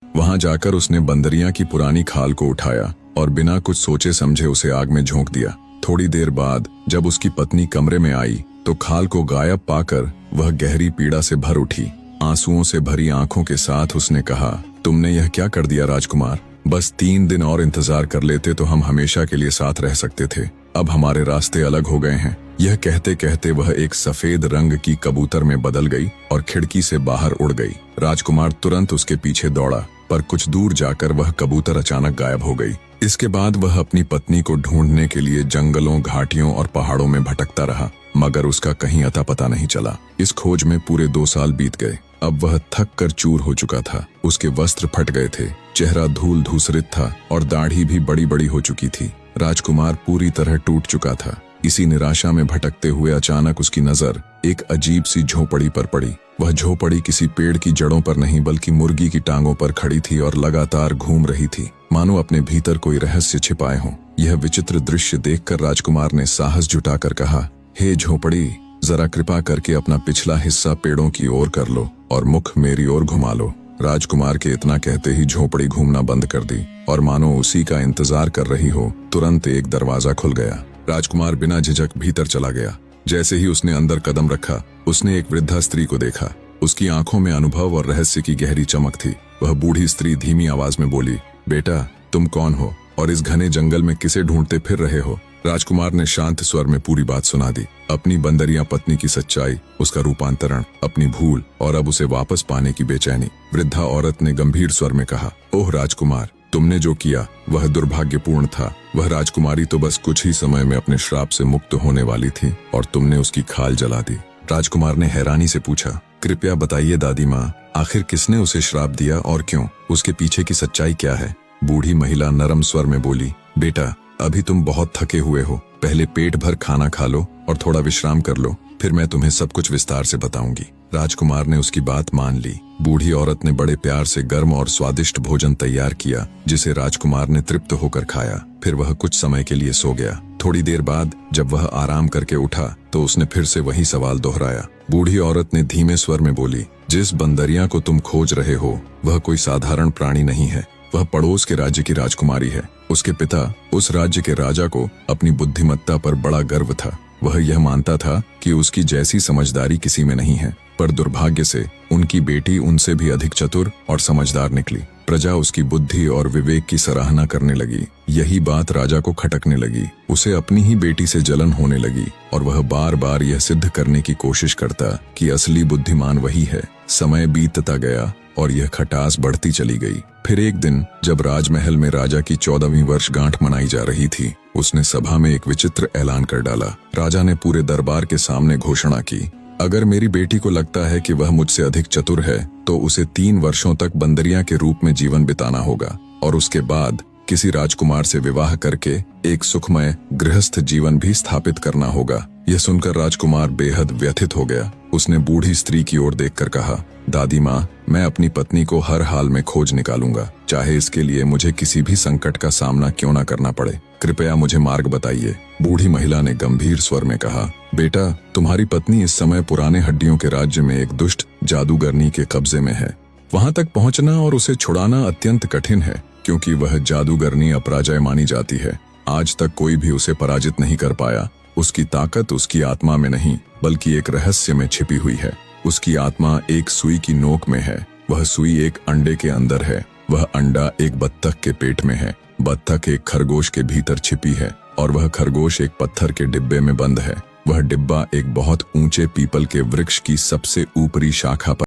वहां जाकर उसने बंदरिया की पुरानी खाल को उठाया और बिना कुछ सोचे समझे उसे आग में झोंक दिया। थोड़ी देर बाद जब उसकी पत्नी कमरे में आई तो खाल को गायब पाकर वह गहरी पीड़ा से भर उठी। आंसुओं से भरी आंखों के साथ उसने कहा, तुमने यह क्या कर दिया राजकुमार? बस 3 दिन और इंतजार कर लेते तो हम हमेशा के लिए साथ रह सकते थे। अब हमारे रास्ते अलग हो गए हैं। यह कहते कहते वह एक सफेद रंग की कबूतर में बदल गई और खिड़की से बाहर उड़ गई। राजकुमार तुरंत उसके पीछे दौड़ा, पर कुछ दूर जाकर वह कबूतर अचानक गायब हो गई। इसके बाद वह अपनी पत्नी को ढूंढने के लिए जंगलों, घाटियों और पहाड़ों में भटकता रहा, मगर उसका कहीं अता पता नहीं चला। इस खोज में पूरे 2 साल बीत गए। अब वह थक कर चूर हो चुका था। उसके वस्त्र फट गए थे, चेहरा धूल धूसरित था और दाढ़ी भी बड़ी बड़ी हो चुकी थी। राजकुमार पूरी तरह टूट चुका था। इसी निराशा में भटकते हुए अचानक उसकी नजर एक अजीब सी झोपड़ी पर पड़ी। वह झोपड़ी किसी पेड़ की जड़ों पर नहीं बल्कि मुर्गी की टांगों पर खड़ी थी और लगातार घूम रही थी, मानो अपने भीतर कोई रहस्य छिपाए हो। यह विचित्र दृश्य देखकर राजकुमार ने साहस जुटाकर कहा, हे झोपड़ी, जरा कृपा करके अपना पिछला हिस्सा पेड़ों की ओर कर लो और मुख मेरी ओर घुमा लो। राजकुमार के इतना कहते ही झोपड़ी घूमना बंद कर दी और मानो उसी का इंतजार कर रही हो, तुरंत एक दरवाजा खुल गया। राजकुमार बिना झिझक भीतर चला गया। जैसे ही उसने अंदर कदम रखा, उसने एक वृद्धा स्त्री को देखा। उसकी आंखों में अनुभव और रहस्य की गहरी चमक थी। वह बूढ़ी स्त्री धीमी आवाज में बोली, बेटा, तुम कौन हो और इस घने जंगल में किसे ढूंढते फिर रहे हो? राजकुमार ने शांत स्वर में पूरी बात सुना दी। अपनी बंदरिया पत्नी की सच्चाई, उसका रूपांतरण, अपनी भूल और अब उसे वापस पाने की बेचैनी। वृद्धा औरत ने गंभीर स्वर में कहा, ओह राजकुमार, तुमने जो किया वह दुर्भाग्यपूर्ण था। वह राजकुमारी तो बस कुछ ही समय में अपने श्राप से मुक्त होने वाली थी और तुमने उसकी खाल जला दी। राजकुमार ने हैरानी से पूछा, कृपया बताइए दादी माँ, आखिर किसने उसे श्राप दिया और क्यों? उसके पीछे की सच्चाई क्या है? बूढ़ी महिला नरम स्वर में बोली, बेटा, अभी तुम बहुत थके हुए हो। पहले पेट भर खाना खा लो और थोड़ा विश्राम कर लो, फिर मैं तुम्हें सब कुछ विस्तार से बताऊंगी। राजकुमार ने उसकी बात मान ली। बूढ़ी औरत ने बड़े प्यार से गर्म और स्वादिष्ट भोजन तैयार किया, जिसे राजकुमार ने तृप्त होकर खाया। फिर वह कुछ समय के लिए सो गया। थोड़ी देर बाद जब वह आराम करके उठा तो उसने फिर से वही सवाल दोहराया। बूढ़ी औरत ने धीमे स्वर में बोली, जिस बंदरिया को तुम खोज रहे हो वह कोई साधारण प्राणी नहीं है। वह पड़ोस के राज्य की राजकुमारी है। उसके पिता उस राज्य के राजा को अपनी बुद्धिमत्ता पर बड़ा गर्व था। वह यह मानता था कि उसकी जैसी समझदारी किसी में नहीं है, पर दुर्भाग्य से उनकी बेटी उनसे भी अधिक चतुर और समझदार निकली। प्रजा उसकी बुद्धि और विवेक की सराहना करने लगी। यही बात राजा को खटकने लगी। उसे अपनी ही बेटी से जलन होने लगी और वह बार बार यह सिद्ध करने की कोशिश करता कि असली बुद्धिमान वही है। समय बीतता गया और यह खटास बढ़ती चली गई। फिर एक दिन जब राजमहल में राजा की 14वीं वर्षगांठ मनाई जा रही थी, उसने सभा में एक विचित्र ऐलान कर डाला। राजा ने पूरे दरबार के सामने घोषणा की, अगर मेरी बेटी को लगता है कि वह मुझसे अधिक चतुर है तो उसे 3 वर्षों तक बंदरिया के रूप में जीवन बिताना होगा और उसके बाद किसी राजकुमार से विवाह करके एक सुखमय गृहस्थ जीवन भी स्थापित करना होगा। यह सुनकर राजकुमार बेहद व्यथित हो गया। उसने बूढ़ी स्त्री की ओर देखकर कहा, दादी माँ, मैं अपनी पत्नी को हर हाल में खोज निकालूंगा, चाहे इसके लिए मुझे किसी भी संकट का सामना क्यों न करना पड़े। कृपया मुझे मार्ग बताइए। बूढ़ी महिला ने गंभीर स्वर में कहा, बेटा, तुम्हारी पत्नी इस समय पुराने हड्डियों के राज्य में एक दुष्ट जादूगरनी के कब्जे में है। वहां तक पहुंचना और उसे छुड़ाना अत्यंत कठिन है, क्योंकि वह जादूगरनी अपराजय मानी जाती है। आज तक कोई भी उसे पराजित नहीं कर पाया। उसकी ताकत उसकी आत्मा में नहीं बल्कि एक रहस्य में छिपी हुई है। उसकी आत्मा एक सुई की नोक में है। वह सुई एक अंडे के अंदर है। वह अंडा एक बत्तख के पेट में है। बत्तख एक खरगोश के भीतर छिपी है और वह खरगोश एक पत्थर के डिब्बे में बंद है। वह डिब्बा एक बहुत ऊंचे पीपल के वृक्ष की सबसे ऊपरी शाखा पर